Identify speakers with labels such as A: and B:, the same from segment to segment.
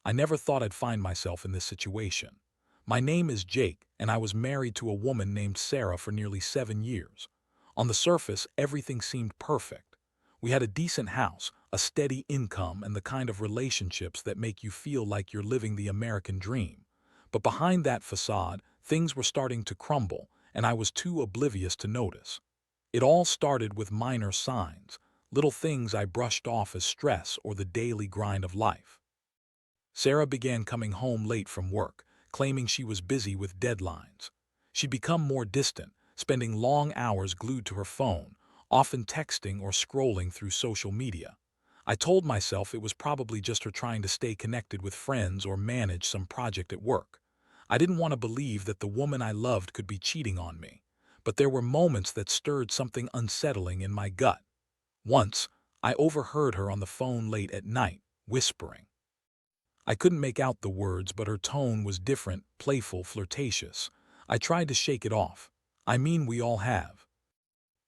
A: I never thought I'd find myself in this situation. My name is Jake, and I was married to a woman named Sarah for nearly 7 years. On the surface, everything seemed perfect. We had a decent house, a steady income, and the kind of relationships that make you feel like you're living the American dream. But behind that facade, things were starting to crumble, and I was too oblivious to notice. It all started with minor signs, little things I brushed off as stress or the daily grind of life. Sarah began coming home late from work, claiming she was busy with deadlines. She'd become more distant, spending long hours glued to her phone, often texting or scrolling through social media. I told myself it was probably just her trying to stay connected with friends or manage some project at work. I didn't want to believe that the woman I loved could be cheating on me, but there were moments that stirred something unsettling in my gut. Once, I overheard her on the phone late at night, whispering. I couldn't make out the words, but her tone was different, playful, flirtatious. I tried to shake it off. I mean, we all have.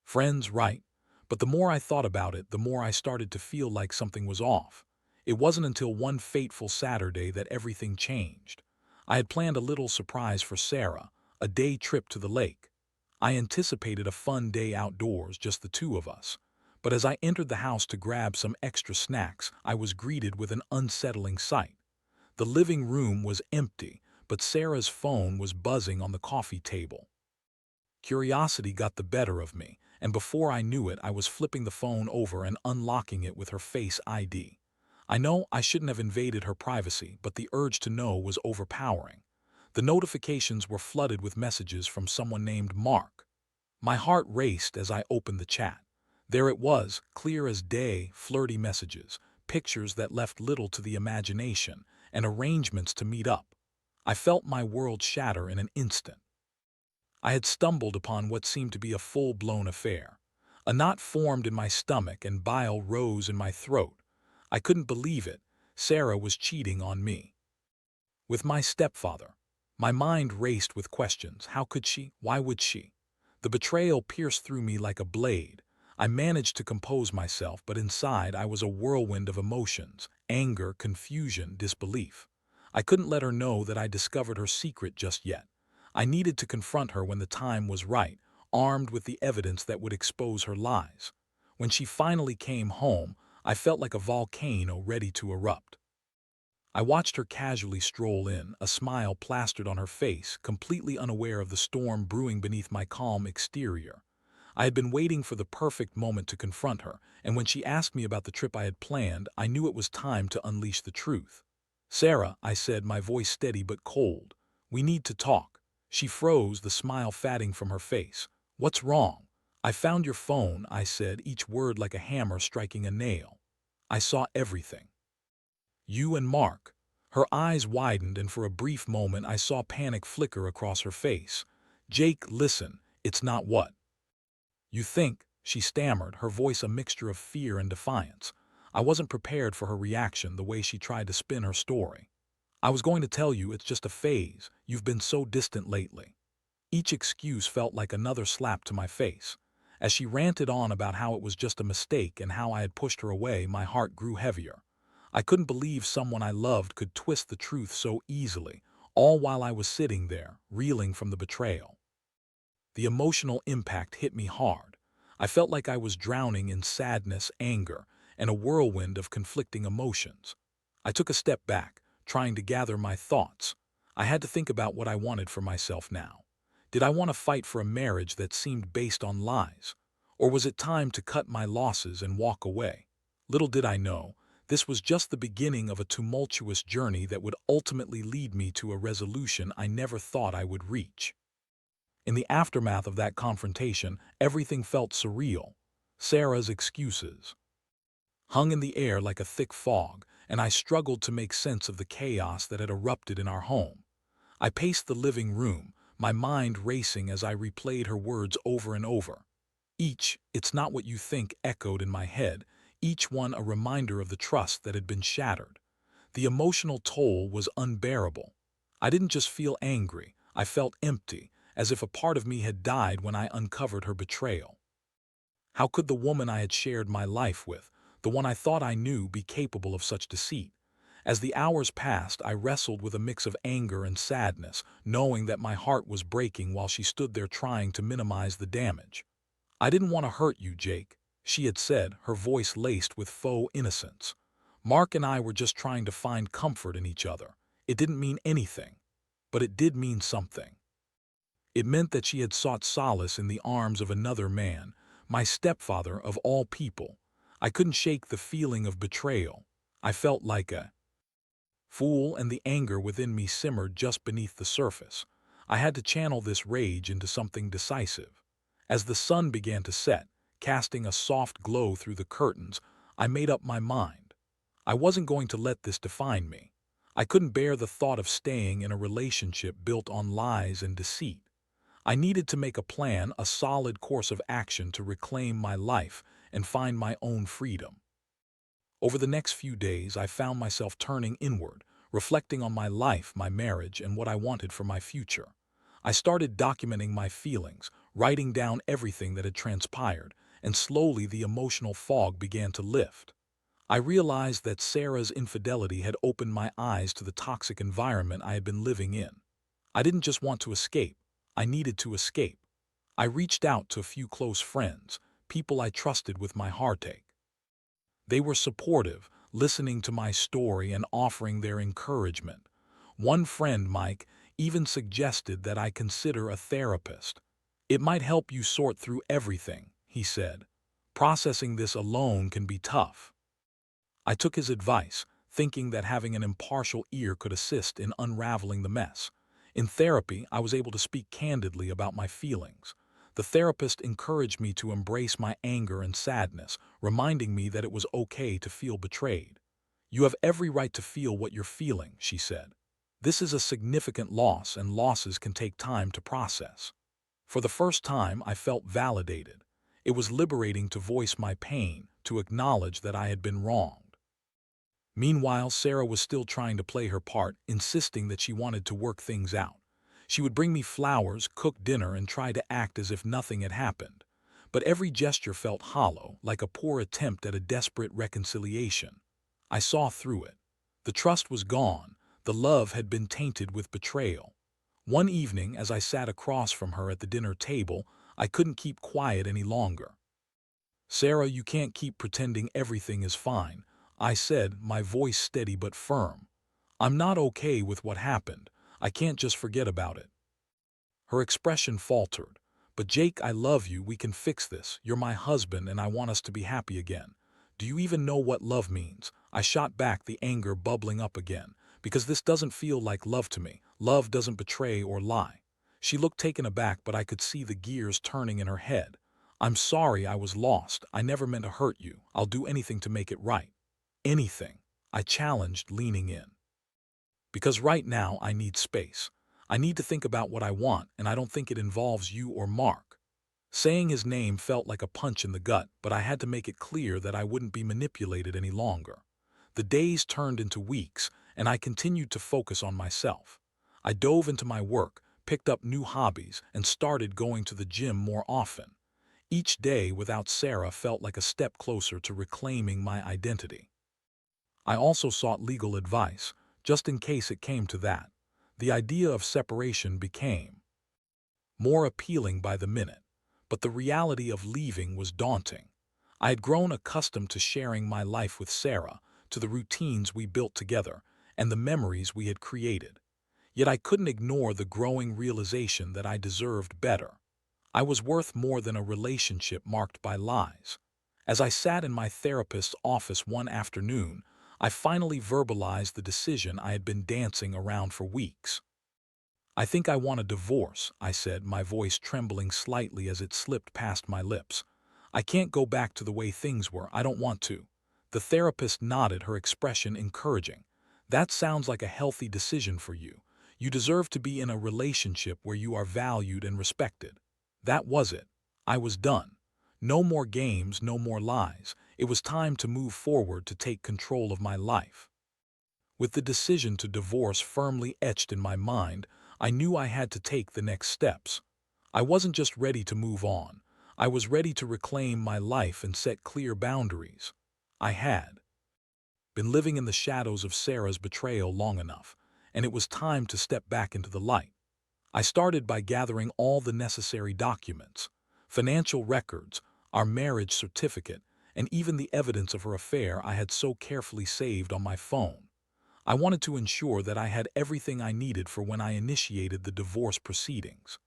A: Friends, right? But the more I thought about it, the more I started to feel like something was off. It wasn't until one fateful Saturday that everything changed. I had planned a little surprise for Sarah, a day trip to the lake. I anticipated a fun day outdoors, just the two of us. But as I entered the house to grab some extra snacks, I was greeted with an unsettling sight. The living room was empty, but Sarah's phone was buzzing on the coffee table. Curiosity got the better of me, and before I knew it, I was flipping the phone over and unlocking it with her Face ID. I know I shouldn't have invaded her privacy, but the urge to know was overpowering. The notifications were flooded with messages from someone named Mark. My heart raced as I opened the chat. There it was, clear as day, flirty messages, pictures that left little to the imagination, and arrangements to meet up. I felt my world shatter in an instant. I had stumbled upon what seemed to be a full-blown affair. A knot formed in my stomach and bile rose in my throat. I couldn't believe it. Sarah was cheating on me. With my stepfather. My mind raced with questions. How could she? Why would she? The betrayal pierced through me like a blade. I managed to compose myself, but inside I was a whirlwind of emotions, anger, confusion, disbelief. I couldn't let her know that I discovered her secret just yet. I needed to confront her when the time was right, armed with the evidence that would expose her lies. When she finally came home, I felt like a volcano ready to erupt. I watched her casually stroll in, a smile plastered on her face, completely unaware of the storm brewing beneath my calm exterior. I had been waiting for the perfect moment to confront her, and when she asked me about the trip I had planned, I knew it was time to unleash the truth. "Sarah," I said, my voice steady but cold, "we need to talk." She froze, the smile fading from her face. "What's wrong?" "I found your phone," I said, each word like a hammer striking a nail. "I saw everything. You and Mark." Her eyes widened, and for a brief moment I saw panic flicker across her face. "Jake, listen, it's not what you think," she stammered, her voice a mixture of fear and defiance. I wasn't prepared for her reaction, the way she tried to spin her story. "I was going to tell you it's just a phase. You've been so distant lately." Each excuse felt like another slap to my face. As she ranted on about how it was just a mistake and how I had pushed her away, my heart grew heavier. I couldn't believe someone I loved could twist the truth so easily, all while I was sitting there, reeling from the betrayal. The emotional impact hit me hard. I felt like I was drowning in sadness, anger, and a whirlwind of conflicting emotions. I took a step back, trying to gather my thoughts. I had to think about what I wanted for myself now. Did I want to fight for a marriage that seemed based on lies? Or was it time to cut my losses and walk away? Little did I know, this was just the beginning of a tumultuous journey that would ultimately lead me to a resolution I never thought I would reach. In the aftermath of that confrontation, everything felt surreal. Sarah's excuses hung in the air like a thick fog, and I struggled to make sense of the chaos that had erupted in our home. I paced the living room, my mind racing as I replayed her words over and over. Each, "It's not what you think," echoed in my head, each one a reminder of the trust that had been shattered. The emotional toll was unbearable. I didn't just feel angry, I felt empty, as if a part of me had died when I uncovered her betrayal. How could the woman I had shared my life with, the one I thought I knew, be capable of such deceit? As the hours passed, I wrestled with a mix of anger and sadness, knowing that my heart was breaking while she stood there trying to minimize the damage. "I didn't want to hurt you, Jake," she had said, her voice laced with faux innocence. "Mark and I were just trying to find comfort in each other. It didn't mean anything. But it did mean something. It meant that she had sought solace in the arms of another man, my stepfather of all people. I couldn't shake the feeling of betrayal. I felt like a fool, and the anger within me simmered just beneath the surface. I had to channel this rage into something decisive. As the sun began to set, casting a soft glow through the curtains, I made up my mind. I wasn't going to let this define me. I couldn't bear the thought of staying in a relationship built on lies and deceit. I needed to make a plan, a solid course of action to reclaim my life and find my own freedom. Over the next few days, I found myself turning inward, reflecting on my life, my marriage, and what I wanted for my future. I started documenting my feelings, writing down everything that had transpired, and slowly the emotional fog began to lift. I realized that Sarah's infidelity had opened my eyes to the toxic environment I had been living in. I didn't just want to escape. I needed to escape. I reached out to a few close friends, people I trusted with my heartache. They were supportive, listening to my story and offering their encouragement. One friend, Mike, even suggested that I consider a therapist. "It might help you sort through everything," he said. "Processing this alone can be tough." I took his advice, thinking that having an impartial ear could assist in unraveling the mess. In therapy, I was able to speak candidly about my feelings. The therapist encouraged me to embrace my anger and sadness, reminding me that it was okay to feel betrayed. "You have every right to feel what you're feeling," she said. "This is a significant loss, and losses can take time to process." For the first time, I felt validated. It was liberating to voice my pain, to acknowledge that I had been wronged. Meanwhile, Sarah was still trying to play her part, insisting that she wanted to work things out. She would bring me flowers, cook dinner, and try to act as if nothing had happened. But every gesture felt hollow, like a poor attempt at a desperate reconciliation. I saw through it. The trust was gone. The love had been tainted with betrayal. One evening, as I sat across from her at the dinner table, I couldn't keep quiet any longer. "Sarah, you can't keep pretending everything is fine," I said, my voice steady but firm. "I'm not okay with what happened. I can't just forget about it." Her expression faltered. "But Jake, I love you. We can fix this. You're my husband, and I want us to be happy again. Do you even know what love means?" I shot back, the anger bubbling up again. "Because this doesn't feel like love to me. Love doesn't betray or lie." She looked taken aback, but I could see the gears turning in her head. "I'm sorry, I was lost. I never meant to hurt you. I'll do anything to make it right." "Anything?" I challenged, leaning in. "Because right now I need space. I need to think about what I want, and I don't think it involves you or Mark." Saying his name felt like a punch in the gut, but I had to make it clear that I wouldn't be manipulated any longer. The days turned into weeks, and I continued to focus on myself. I dove into my work, picked up new hobbies, and started going to the gym more often. Each day without Sarah felt like a step closer to reclaiming my identity. I also sought legal advice, just in case it came to that. The idea of separation became more appealing by the minute, but the reality of leaving was daunting. I had grown accustomed to sharing my life with Sarah, to the routines we built together, and the memories we had created. Yet I couldn't ignore the growing realization that I deserved better. I was worth more than a relationship marked by lies. As I sat in my therapist's office one afternoon, I finally verbalized the decision I had been dancing around for weeks. "I think I want a divorce," I said, my voice trembling slightly as it slipped past my lips. "I can't go back to the way things were. I don't want to." The therapist nodded, her expression encouraging. "That sounds like a healthy decision for you. You deserve to be in a relationship where you are valued and respected." That was it. I was done. No more games, no more lies. It was time to move forward, to take control of my life. With the decision to divorce firmly etched in my mind, I knew I had to take the next steps. I wasn't just ready to move on. I was ready to reclaim my life and set clear boundaries. I had been living in the shadows of Sarah's betrayal long enough, and it was time to step back into the light. I started by gathering all the necessary documents, financial records, our marriage certificate, and even the evidence of her affair I had so carefully saved on my phone. I wanted to ensure that I had everything I needed for when I initiated the divorce proceedings.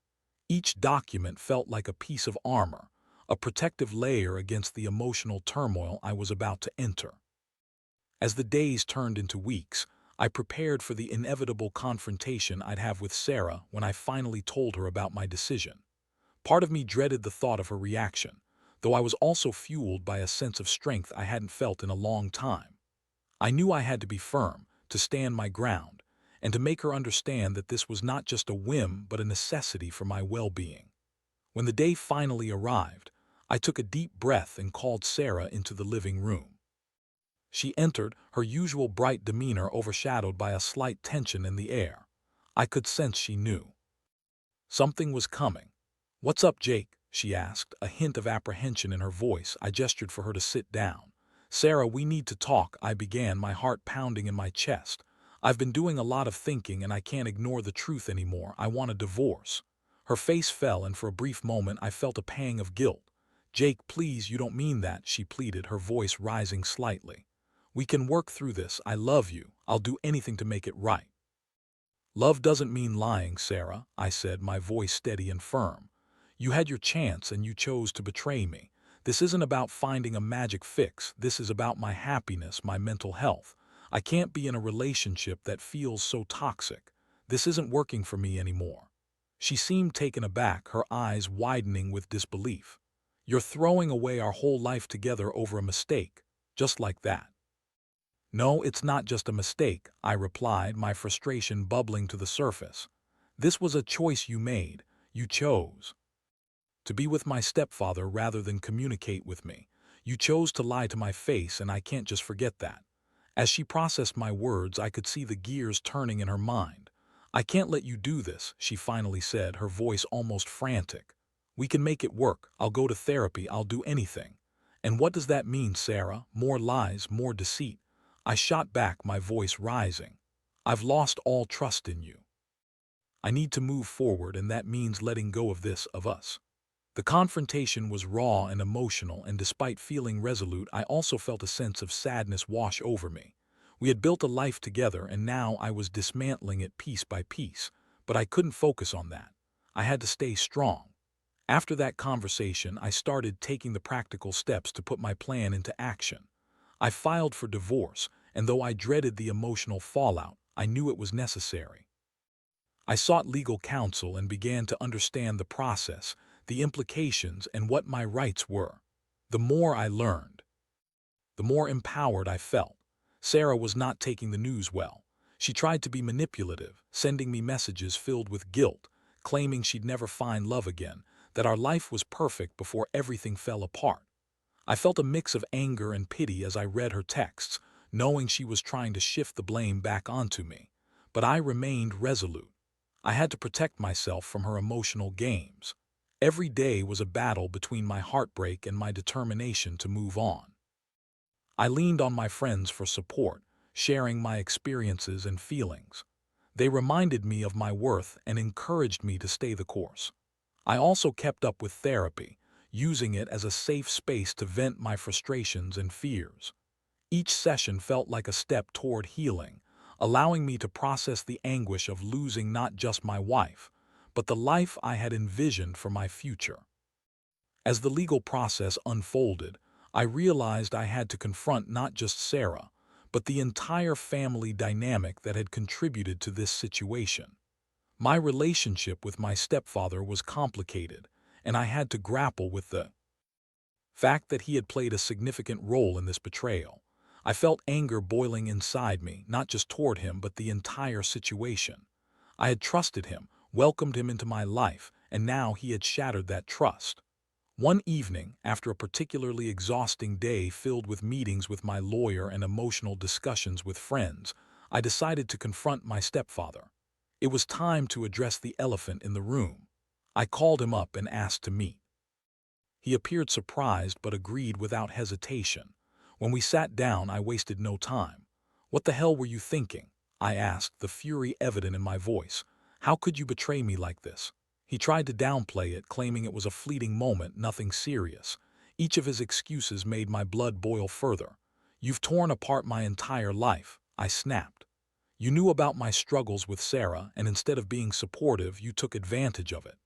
A: Each document felt like a piece of armor, a protective layer against the emotional turmoil I was about to enter. As the days turned into weeks, I prepared for the inevitable confrontation I'd have with Sarah when I finally told her about my decision. Part of me dreaded the thought of her reaction, though I was also fueled by a sense of strength I hadn't felt in a long time. I knew I had to be firm, to stand my ground, and to make her understand that this was not just a whim but a necessity for my well-being. When the day finally arrived, I took a deep breath and called Sarah into the living room. She entered, her usual bright demeanor overshadowed by a slight tension in the air. I could sense she knew something was coming. "What's up, Jake?" she asked, a hint of apprehension in her voice. I gestured for her to sit down. "Sarah, we need to talk," I began, my heart pounding in my chest. "I've been doing a lot of thinking and I can't ignore the truth anymore. I want a divorce." Her face fell, and for a brief moment I felt a pang of guilt. "Jake, please, you don't mean that," she pleaded, her voice rising slightly. "We can work through this. I love you. I'll do anything to make it right." "Love doesn't mean lying, Sarah," I said, my voice steady and firm. "You had your chance and you chose to betray me. This isn't about finding a magic fix. This is about my happiness, my mental health. I can't be in a relationship that feels so toxic. This isn't working for me anymore." She seemed taken aback, her eyes widening with disbelief. "You're throwing away our whole life together over a mistake, just like that?" "No, it's not just a mistake," I replied, my frustration bubbling to the surface. "This was a choice you made. You chose to be with my stepfather rather than communicate with me. You chose to lie to my face, and I can't just forget that." As she processed my words, I could see the gears turning in her mind. "I can't let you do this," she finally said, her voice almost frantic. "We can make it work. I'll go to therapy. I'll do anything." "And what does that mean, Sarah? More lies, more deceit?" I shot back, my voice rising. "I've lost all trust in you. I need to move forward, and that means letting go of this, of us." The confrontation was raw and emotional, and despite feeling resolute, I also felt a sense of sadness wash over me. We had built a life together, and now I was dismantling it piece by piece. But I couldn't focus on that. I had to stay strong. After that conversation, I started taking the practical steps to put my plan into action. I filed for divorce, and though I dreaded the emotional fallout, I knew it was necessary. I sought legal counsel and began to understand the process, the implications, and what my rights were. The more I learned, the more empowered I felt. Sarah was not taking the news well. She tried to be manipulative, sending me messages filled with guilt, claiming she'd never find love again, that our life was perfect before everything fell apart. I felt a mix of anger and pity as I read her texts, knowing she was trying to shift the blame back onto me. But I remained resolute. I had to protect myself from her emotional games. Every day was a battle between my heartbreak and my determination to move on. I leaned on my friends for support, sharing my experiences and feelings. They reminded me of my worth and encouraged me to stay the course. I also kept up with therapy, using it as a safe space to vent my frustrations and fears. Each session felt like a step toward healing, allowing me to process the anguish of losing not just my wife, but the life I had envisioned for my future. As the legal process unfolded, I realized I had to confront not just Sarah, but the entire family dynamic that had contributed to this situation. My relationship with my stepfather was complicated, and I had to grapple with the fact that he had played a significant role in this betrayal. I felt anger boiling inside me, not just toward him, but the entire situation. I had trusted him, welcomed him into my life, and now he had shattered that trust. One evening, after a particularly exhausting day filled with meetings with my lawyer and emotional discussions with friends, I decided to confront my stepfather. It was time to address the elephant in the room. I called him up and asked to meet. He appeared surprised but agreed without hesitation. When we sat down, I wasted no time. "What the hell were you thinking?" I asked, the fury evident in my voice. "How could you betray me like this?" He tried to downplay it, claiming it was a fleeting moment, nothing serious. Each of his excuses made my blood boil further. "You've torn apart my entire life," I snapped. "You knew about my struggles with Sarah, and instead of being supportive, you took advantage of it."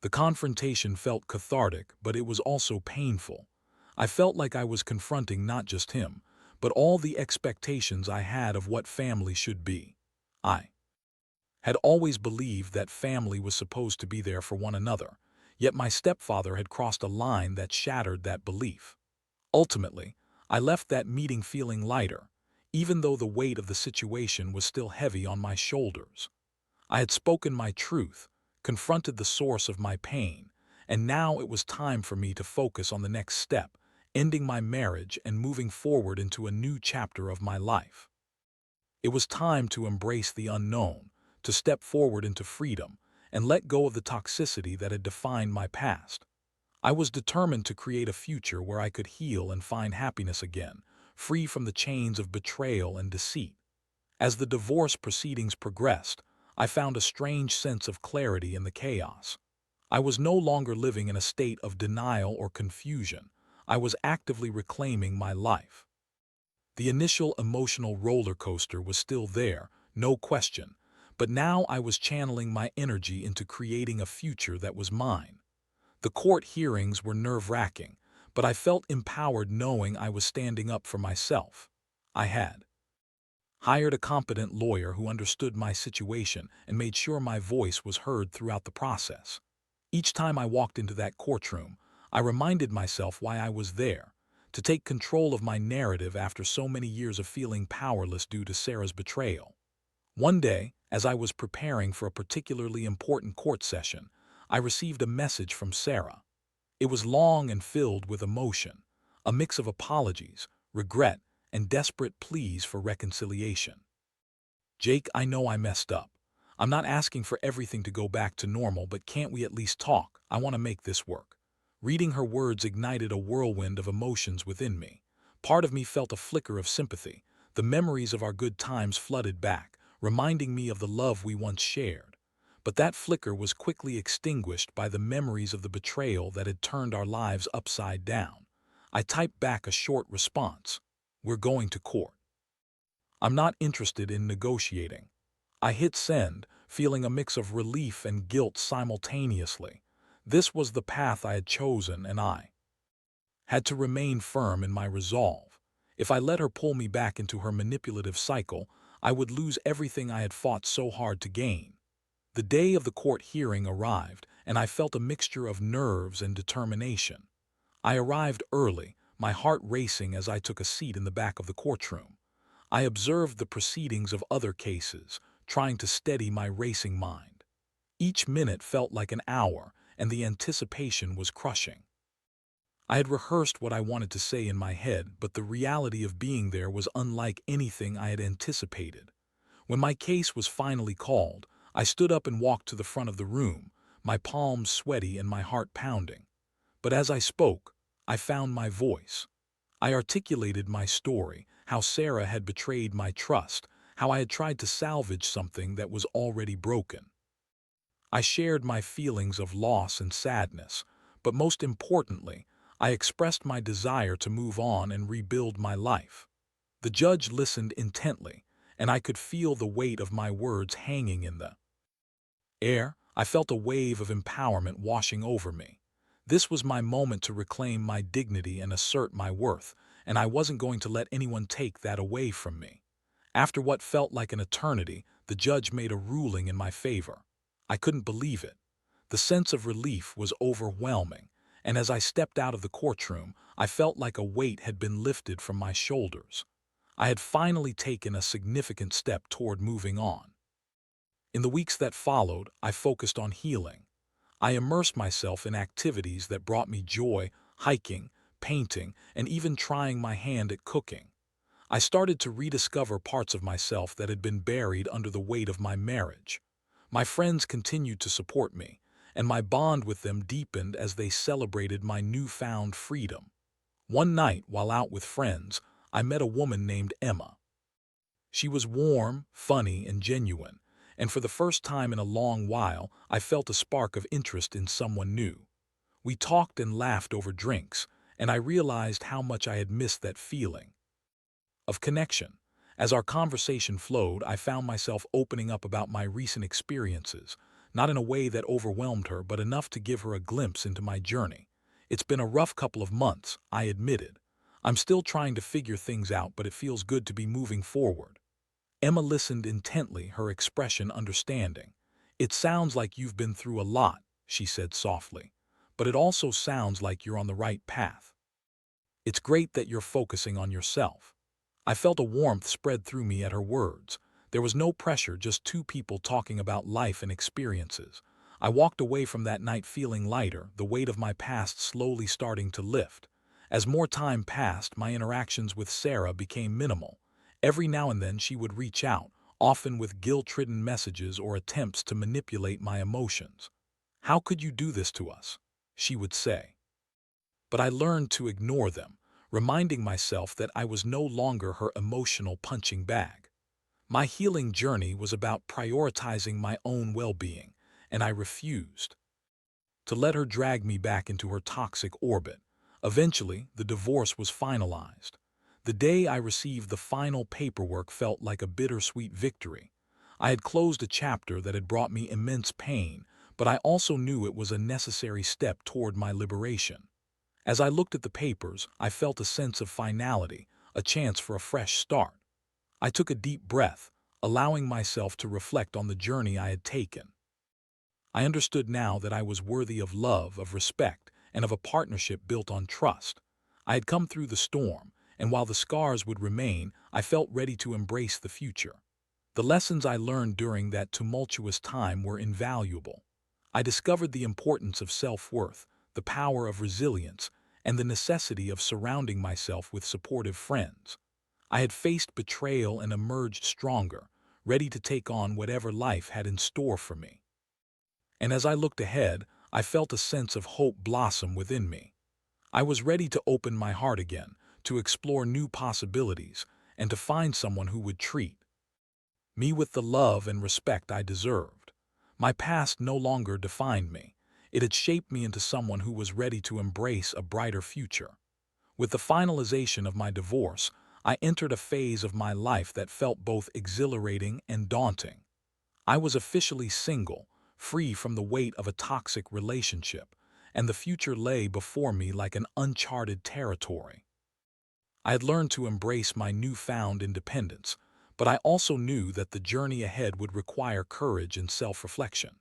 A: The confrontation felt cathartic, but it was also painful. I felt like I was confronting not just him, but all the expectations I had of what family should be. I had always believed that family was supposed to be there for one another, yet my stepfather had crossed a line that shattered that belief. Ultimately, I left that meeting feeling lighter, even though the weight of the situation was still heavy on my shoulders. I had spoken my truth, confronted the source of my pain, and now it was time for me to focus on the next step, ending my marriage and moving forward into a new chapter of my life. It was time to embrace the unknown, to step forward into freedom, and let go of the toxicity that had defined my past. I was determined to create a future where I could heal and find happiness again, free from the chains of betrayal and deceit. As the divorce proceedings progressed, I found a strange sense of clarity in the chaos. I was no longer living in a state of denial or confusion. I was actively reclaiming my life. The initial emotional roller coaster was still there, no question, but now I was channeling my energy into creating a future that was mine. The court hearings were nerve-wracking, but I felt empowered knowing I was standing up for myself. I had hired a competent lawyer who understood my situation and made sure my voice was heard throughout the process. Each time I walked into that courtroom, I reminded myself why I was there, to take control of my narrative after so many years of feeling powerless due to Sarah's betrayal. One day, as I was preparing for a particularly important court session, I received a message from Sarah. It was long and filled with emotion, a mix of apologies, regret, and desperate pleas for reconciliation. "Jake, I know I messed up. I'm not asking for everything to go back to normal, but can't we at least talk? I want to make this work." Reading her words ignited a whirlwind of emotions within me. Part of me felt a flicker of sympathy. The memories of our good times flooded back, reminding me of the love we once shared. But that flicker was quickly extinguished by the memories of the betrayal that had turned our lives upside down. I typed back a short response. "We're going to court. I'm not interested in negotiating." I hit send, feeling a mix of relief and guilt simultaneously. This was the path I had chosen, and I had to remain firm in my resolve. If I let her pull me back into her manipulative cycle, I would lose everything I had fought so hard to gain. The day of the court hearing arrived, and I felt a mixture of nerves and determination. I arrived early, my heart racing as I took a seat in the back of the courtroom. I observed the proceedings of other cases, trying to steady my racing mind. Each minute felt like an hour, and the anticipation was crushing. I had rehearsed what I wanted to say in my head, but the reality of being there was unlike anything I had anticipated. When my case was finally called, I stood up and walked to the front of the room, my palms sweaty and my heart pounding. But as I spoke, I found my voice. I articulated my story, how Sarah had betrayed my trust, how I had tried to salvage something that was already broken. I shared my feelings of loss and sadness, but most importantly, I expressed my desire to move on and rebuild my life. The judge listened intently, and I could feel the weight of my words hanging in the air. I felt a wave of empowerment washing over me. This was my moment to reclaim my dignity and assert my worth, and I wasn't going to let anyone take that away from me. After what felt like an eternity, the judge made a ruling in my favor. I couldn't believe it. The sense of relief was overwhelming, and as I stepped out of the courtroom, I felt like a weight had been lifted from my shoulders. I had finally taken a significant step toward moving on. In the weeks that followed, I focused on healing. I immersed myself in activities that brought me joy, hiking, painting, and even trying my hand at cooking. I started to rediscover parts of myself that had been buried under the weight of my marriage. My friends continued to support me, and my bond with them deepened as they celebrated my newfound freedom. One night, while out with friends, I met a woman named Emma. She was warm, funny, and genuine, and for the first time in a long while, I felt a spark of interest in someone new. We talked and laughed over drinks, and I realized how much I had missed that feeling of connection. As our conversation flowed, I found myself opening up about my recent experiences, not in a way that overwhelmed her, but enough to give her a glimpse into my journey. It's been a rough couple of months, I admitted. I'm still trying to figure things out, but it feels good to be moving forward. Emma listened intently, her expression understanding. It sounds like you've been through a lot, she said softly, but it also sounds like you're on the right path. It's great that you're focusing on yourself. I felt a warmth spread through me at her words. There was no pressure, just two people talking about life and experiences. I walked away from that night feeling lighter, the weight of my past slowly starting to lift. As more time passed, my interactions with Sarah became minimal. Every now and then she would reach out, often with guilt-ridden messages or attempts to manipulate my emotions. "How could you do this to us?" she would say. But I learned to ignore them, reminding myself that I was no longer her emotional punching bag. My healing journey was about prioritizing my own well-being, and I refused to let her drag me back into her toxic orbit. Eventually, the divorce was finalized. The day I received the final paperwork felt like a bittersweet victory. I had closed a chapter that had brought me immense pain, but I also knew it was a necessary step toward my liberation. As I looked at the papers, I felt a sense of finality, a chance for a fresh start. I took a deep breath, allowing myself to reflect on the journey I had taken. I understood now that I was worthy of love, of respect, and of a partnership built on trust. I had come through the storm, and while the scars would remain, I felt ready to embrace the future. The lessons I learned during that tumultuous time were invaluable. I discovered the importance of self-worth, the power of resilience, and the necessity of surrounding myself with supportive friends. I had faced betrayal and emerged stronger, ready to take on whatever life had in store for me. And as I looked ahead, I felt a sense of hope blossom within me. I was ready to open my heart again, to explore new possibilities, and to find someone who would treat me with the love and respect I deserved. My past no longer defined me. It had shaped me into someone who was ready to embrace a brighter future. With the finalization of my divorce, I entered a phase of my life that felt both exhilarating and daunting. I was officially single, free from the weight of a toxic relationship, and the future lay before me like an uncharted territory. I had learned to embrace my newfound independence, but I also knew that the journey ahead would require courage and self-reflection.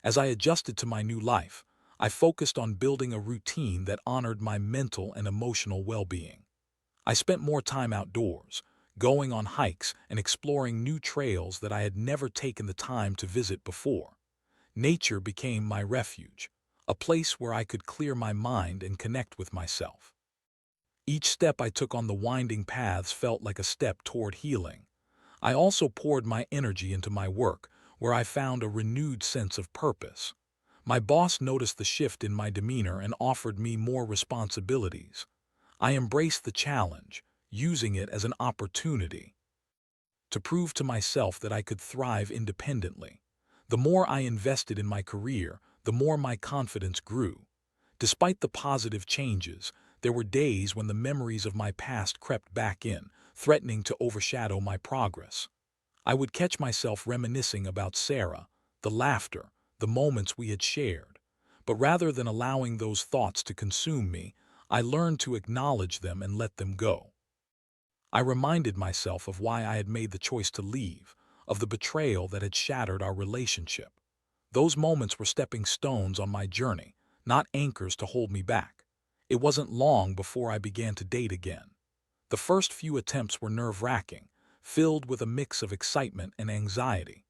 A: As I adjusted to my new life, I focused on building a routine that honored my mental and emotional well-being. I spent more time outdoors, going on hikes and exploring new trails that I had never taken the time to visit before. Nature became my refuge, a place where I could clear my mind and connect with myself. Each step I took on the winding paths felt like a step toward healing. I also poured my energy into my work, where I found a renewed sense of purpose. My boss noticed the shift in my demeanor and offered me more responsibilities. I embraced the challenge, using it as an opportunity to prove to myself that I could thrive independently. The more I invested in my career, the more my confidence grew. Despite the positive changes, there were days when the memories of my past crept back in, threatening to overshadow my progress. I would catch myself reminiscing about Sarah, the laughter, the moments we had shared. But rather than allowing those thoughts to consume me, I learned to acknowledge them and let them go. I reminded myself of why I had made the choice to leave, of the betrayal that had shattered our relationship. Those moments were stepping stones on my journey, not anchors to hold me back. It wasn't long before I began to date again. The first few attempts were nerve-wracking, filled with a mix of excitement and anxiety.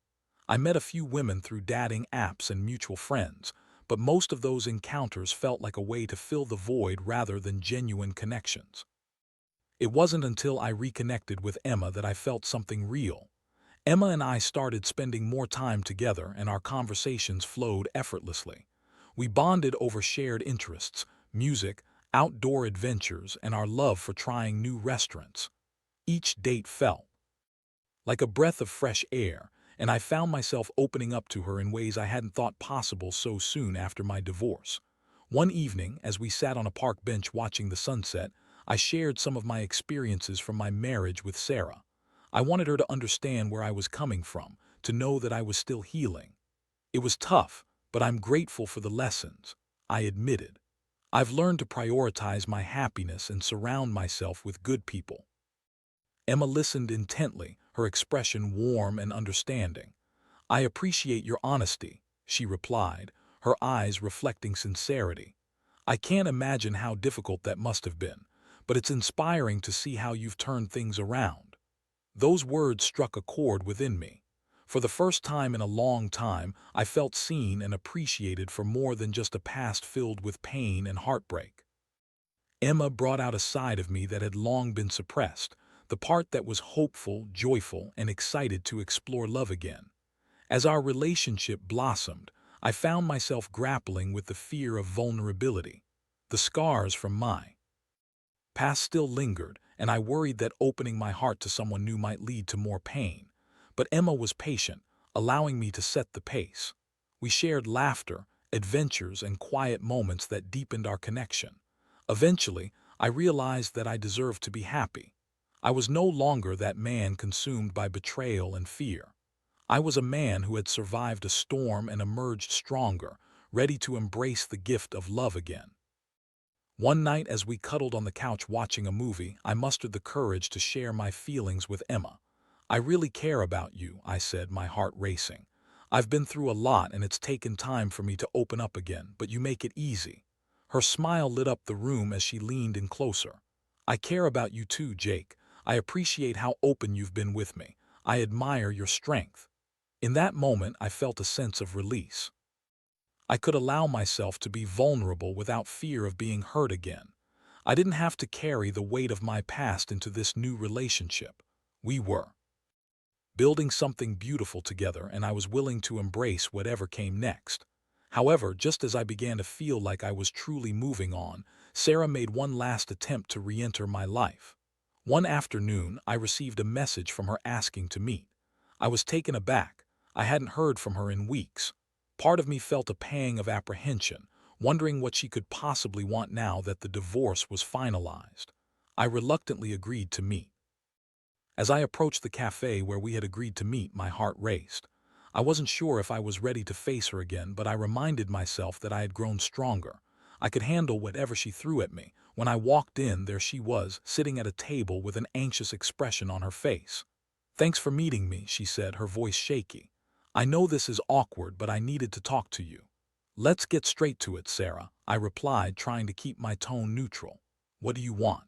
A: I met a few women through dating apps and mutual friends, but most of those encounters felt like a way to fill the void rather than genuine connections. It wasn't until I reconnected with Emma that I felt something real. Emma and I started spending more time together, and our conversations flowed effortlessly. We bonded over shared interests, music, outdoor adventures, and our love for trying new restaurants. Each date felt like a breath of fresh air, and I found myself opening up to her in ways I hadn't thought possible so soon after my divorce. One evening, as we sat on a park bench watching the sunset, I shared some of my experiences from my marriage with Sarah. I wanted her to understand where I was coming from, to know that I was still healing. It was tough, but I'm grateful for the lessons, I admitted. I've learned to prioritize my happiness and surround myself with good people. Emma listened intently, her expression warm and understanding. I appreciate your honesty, she replied, her eyes reflecting sincerity. I can't imagine how difficult that must have been, but it's inspiring to see how you've turned things around. Those words struck a chord within me. For the first time in a long time, I felt seen and appreciated for more than just a past filled with pain and heartbreak. Emma brought out a side of me that had long been suppressed, the part that was hopeful, joyful, and excited to explore love again. As our relationship blossomed, I found myself grappling with the fear of vulnerability. The scars from my past still lingered, and I worried that opening my heart to someone new might lead to more pain. But Emma was patient, allowing me to set the pace. We shared laughter, adventures, and quiet moments that deepened our connection. Eventually, I realized that I deserved to be happy. I was no longer that man consumed by betrayal and fear. I was a man who had survived a storm and emerged stronger, ready to embrace the gift of love again. One night as we cuddled on the couch watching a movie, I mustered the courage to share my feelings with Emma. I really care about you, I said, my heart racing. I've been through a lot and it's taken time for me to open up again, but you make it easy. Her smile lit up the room as she leaned in closer. I care about you too, Jake. I appreciate how open you've been with me. I admire your strength. In that moment, I felt a sense of release. I could allow myself to be vulnerable without fear of being hurt again. I didn't have to carry the weight of my past into this new relationship. We were building something beautiful together, and I was willing to embrace whatever came next. However, just as I began to feel like I was truly moving on, Sarah made one last attempt to re-enter my life. One afternoon, I received a message from her asking to meet. I was taken aback. I hadn't heard from her in weeks. Part of me felt a pang of apprehension, wondering what she could possibly want now that the divorce was finalized. I reluctantly agreed to meet. As I approached the cafe where we had agreed to meet, my heart raced. I wasn't sure if I was ready to face her again, but I reminded myself that I had grown stronger. I could handle whatever she threw at me. When I walked in, there she was, sitting at a table with an anxious expression on her face. "Thanks for meeting me," she said, her voice shaky. "I know this is awkward, but I needed to talk to you." "Let's get straight to it, Sarah," I replied, trying to keep my tone neutral. "What do you want?"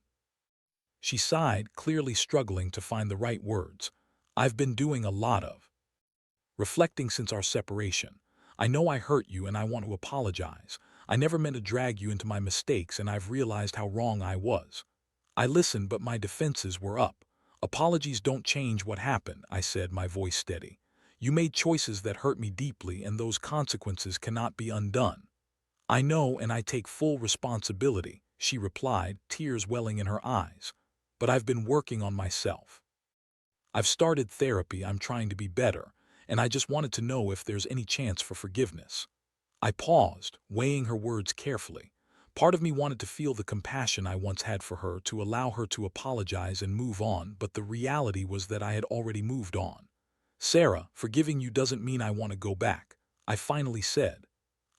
A: She sighed, clearly struggling to find the right words. "I've been doing a lot of reflecting since our separation. I know I hurt you and I want to apologize. I never meant to drag you into my mistakes, and I've realized how wrong I was." I listened, but my defenses were up. "Apologies don't change what happened," I said, my voice steady. "You made choices that hurt me deeply, and those consequences cannot be undone." "I know, and I take full responsibility," she replied, tears welling in her eyes. "But I've been working on myself. I've started therapy, I'm trying to be better, and I just wanted to know if there's any chance for forgiveness." I paused, weighing her words carefully. Part of me wanted to feel the compassion I once had for her, to allow her to apologize and move on, but the reality was that I had already moved on. "Sarah, forgiving you doesn't mean I want to go back," I finally said.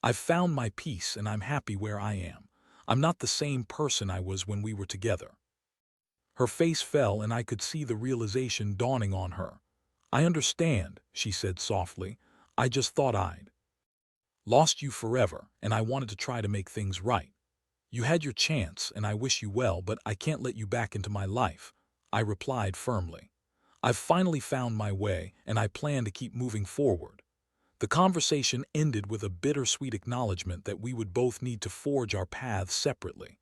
A: "I've found my peace and I'm happy where I am. I'm not the same person I was when we were together." Her face fell, and I could see the realization dawning on her. "I understand," she said softly. "I just thought I'd lost you forever, and I wanted to try to make things right. You had your chance, and I wish you well, but I can't let you back into my life," I replied firmly. "I've finally found my way, and I plan to keep moving forward." The conversation ended with a bittersweet acknowledgement that we would both need to forge our paths separately.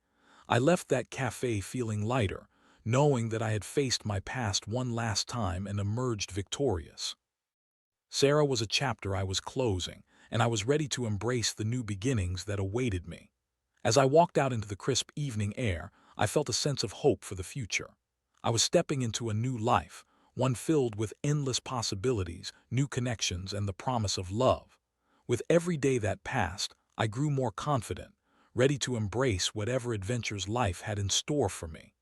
A: I left that cafe feeling lighter, knowing that I had faced my past one last time and emerged victorious. Sarah was a chapter I was closing, and I was ready to embrace the new beginnings that awaited me. As I walked out into the crisp evening air, I felt a sense of hope for the future. I was stepping into a new life, one filled with endless possibilities, new connections, and the promise of love. With every day that passed, I grew more confident, ready to embrace whatever adventures life had in store for me.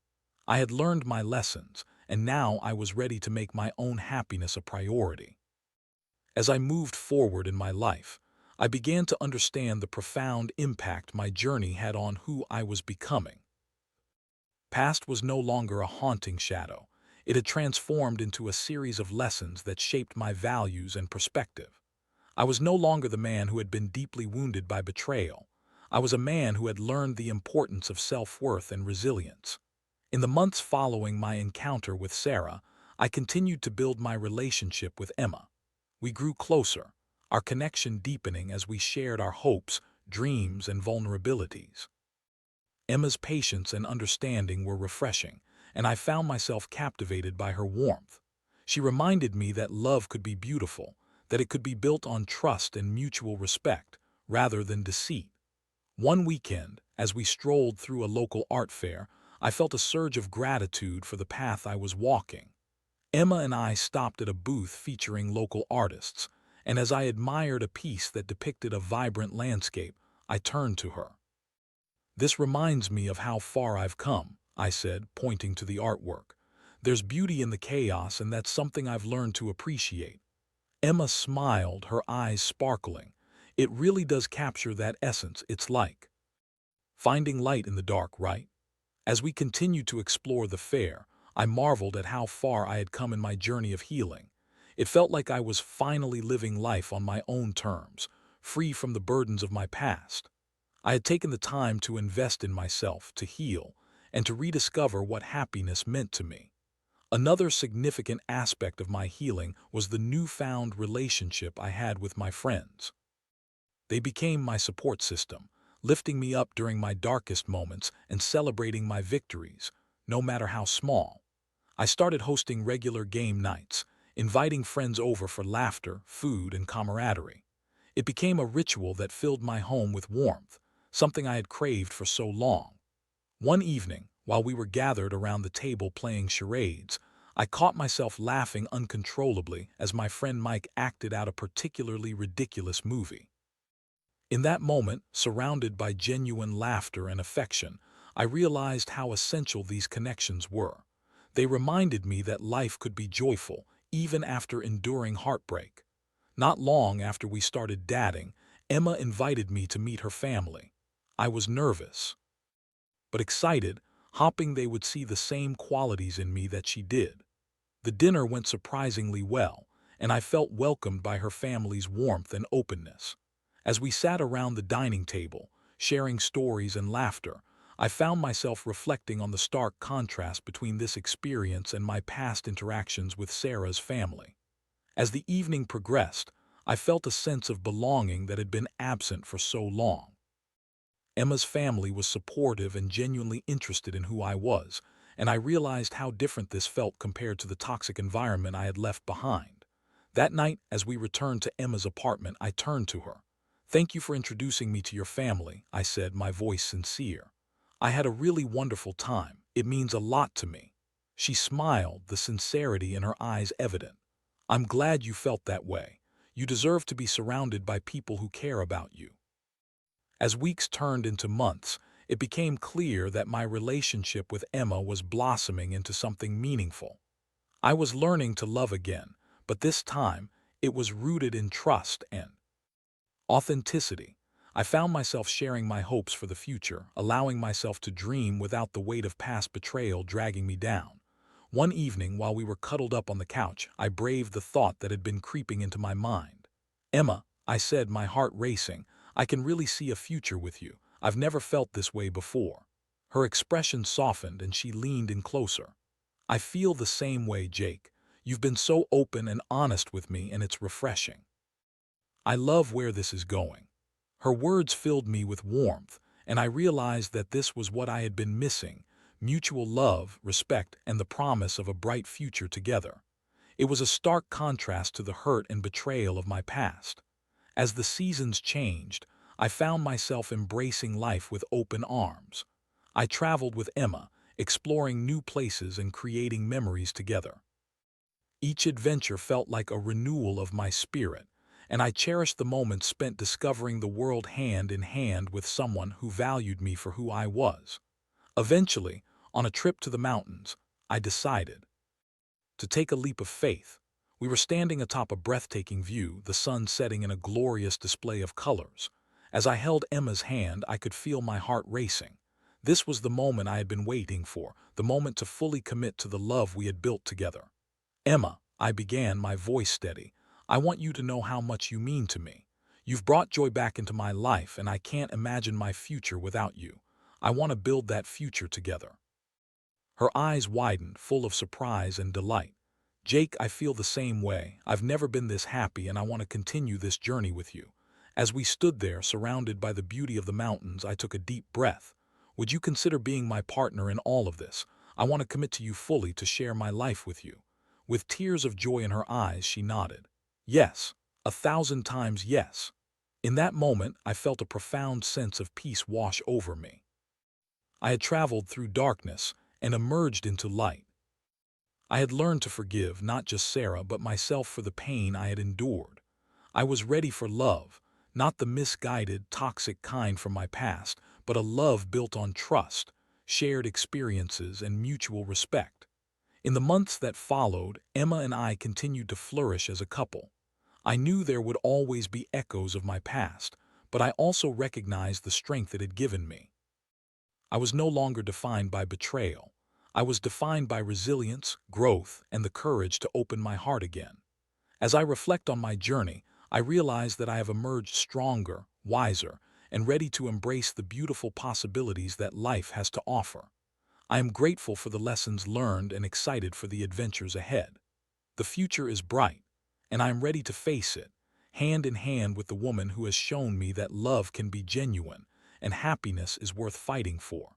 A: I had learned my lessons, and now I was ready to make my own happiness a priority. As I moved forward in my life, I began to understand the profound impact my journey had on who I was becoming. Past was no longer a haunting shadow. It had transformed into a series of lessons that shaped my values and perspective. I was no longer the man who had been deeply wounded by betrayal. I was a man who had learned the importance of self-worth and resilience. In the months following my encounter with Sarah, I continued to build my relationship with Emma. We grew closer, our connection deepening as we shared our hopes, dreams, and vulnerabilities. Emma's patience and understanding were refreshing, and I found myself captivated by her warmth. She reminded me that love could be beautiful, that it could be built on trust and mutual respect, rather than deceit. One weekend, as we strolled through a local art fair, I felt a surge of gratitude for the path I was walking. Emma and I stopped at a booth featuring local artists, and as I admired a piece that depicted a vibrant landscape, I turned to her. "This reminds me of how far I've come," I said, pointing to the artwork. "There's beauty in the chaos, and that's something I've learned to appreciate." Emma smiled, her eyes sparkling. "It really does capture that essence. It's like finding light in the dark, right?" As we continued to explore the fair, I marveled at how far I had come in my journey of healing. It felt like I was finally living life on my own terms, free from the burdens of my past. I had taken the time to invest in myself, to heal, and to rediscover what happiness meant to me. Another significant aspect of my healing was the newfound relationship I had with my friends. They became my support system, lifting me up during my darkest moments and celebrating my victories, no matter how small. I started hosting regular game nights, inviting friends over for laughter, food, and camaraderie. It became a ritual that filled my home with warmth, something I had craved for so long. One evening, while we were gathered around the table playing charades, I caught myself laughing uncontrollably as my friend Mike acted out a particularly ridiculous movie. In that moment, surrounded by genuine laughter and affection, I realized how essential these connections were. They reminded me that life could be joyful, even after enduring heartbreak. Not long after we started dating, Emma invited me to meet her family. I was nervous, but excited, hoping they would see the same qualities in me that she did. The dinner went surprisingly well, and I felt welcomed by her family's warmth and openness. As we sat around the dining table, sharing stories and laughter, I found myself reflecting on the stark contrast between this experience and my past interactions with Sarah's family. As the evening progressed, I felt a sense of belonging that had been absent for so long. Emma's family was supportive and genuinely interested in who I was, and I realized how different this felt compared to the toxic environment I had left behind. That night, as we returned to Emma's apartment, I turned to her. "Thank you for introducing me to your family," I said, my voice sincere. "I had a really wonderful time. It means a lot to me." She smiled, the sincerity in her eyes evident. "I'm glad you felt that way. You deserve to be surrounded by people who care about you." As weeks turned into months, it became clear that my relationship with Emma was blossoming into something meaningful. I was learning to love again, but this time it was rooted in trust and authenticity. I found myself sharing my hopes for the future, allowing myself to dream without the weight of past betrayal dragging me down. One evening, while we were cuddled up on the couch, I braved the thought that had been creeping into my mind. "Emma," I said, my heart racing, "I can really see a future with you. I've never felt this way before." Her expression softened and she leaned in closer. "I feel the same way, Jake. You've been so open and honest with me, and it's refreshing. I love where this is going." Her words filled me with warmth, and I realized that this was what I had been missing: mutual love, respect, and the promise of a bright future together. It was a stark contrast to the hurt and betrayal of my past. As the seasons changed, I found myself embracing life with open arms. I traveled with Emma, exploring new places and creating memories together. Each adventure felt like a renewal of my spirit, and I cherished the moments spent discovering the world hand in hand with someone who valued me for who I was. Eventually, on a trip to the mountains, I decided to take a leap of faith. We were standing atop a breathtaking view, the sun setting in a glorious display of colors. As I held Emma's hand, I could feel my heart racing. This was the moment I had been waiting for, the moment to fully commit to the love we had built together. Emma, I began, my voice steady, I want you to know how much you mean to me. You've brought joy back into my life, and I can't imagine my future without you. I want to build that future together. Her eyes widened, full of surprise and delight. Jake, I feel the same way. I've never been this happy, and I want to continue this journey with you. As we stood there, surrounded by the beauty of the mountains, I took a deep breath. Would you consider being my partner in all of this? I want to commit to you fully, to share my life with you. With tears of joy in her eyes, she nodded. Yes, 1,000 times yes. In that moment, I felt a profound sense of peace wash over me. I had traveled through darkness and emerged into light. I had learned to forgive not just Sarah but myself for the pain I had endured. I was ready for love, not the misguided, toxic kind from my past, but a love built on trust, shared experiences, and mutual respect. In the months that followed, Emma and I continued to flourish as a couple. I knew there would always be echoes of my past, but I also recognized the strength it had given me. I was no longer defined by betrayal. I was defined by resilience, growth, and the courage to open my heart again. As I reflect on my journey, I realize that I have emerged stronger, wiser, and ready to embrace the beautiful possibilities that life has to offer. I am grateful for the lessons learned and excited for the adventures ahead. The future is bright, and I am ready to face it, hand in hand with the woman who has shown me that love can be genuine and happiness is worth fighting for.